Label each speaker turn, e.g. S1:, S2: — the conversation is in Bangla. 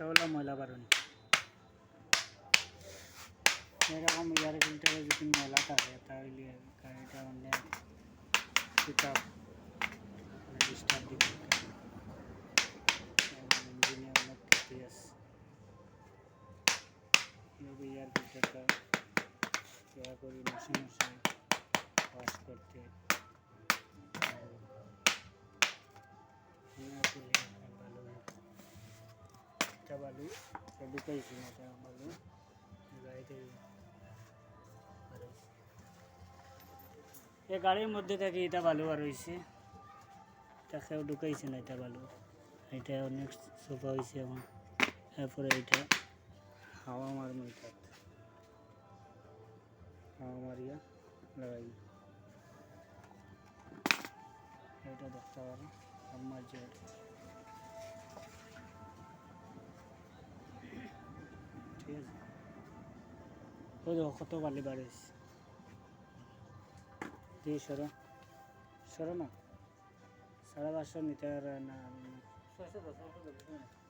S1: একটা হলো ময়লা বারণ। এরকম এয়ার ফিল্টারে যদি ময়লা থাকে তাহলে গাড়িটা অনেক পিক আপ ডিস্টার্ব দিবে, ইঞ্জিনে অনেক ক্ষতি আছে। এয়ার ফিল্টারটা দয়া করে মাসে মাসে ওয়াশ করতে ভালো হয়। এটা বালু ঢুকাইছি না, এটা বালু গাড়িতে এই গাড়ির মধ্যে থেকে এটা বালু আর হয়েছে, তাকেও ঢুকাইছে না এটা বালু। এটা অনেক সোফা হয়েছে আমার। এরপরে এটা হাওয়া মারমু, এটা হাওয়া মারিয়া লাগাই, এটা দেখতে পারো আমার যে ঠিক আছে। ওই দেখো কত বালি বাড়িয়েছে, দিয়ে সরো সরো না, 550 নিতে না 610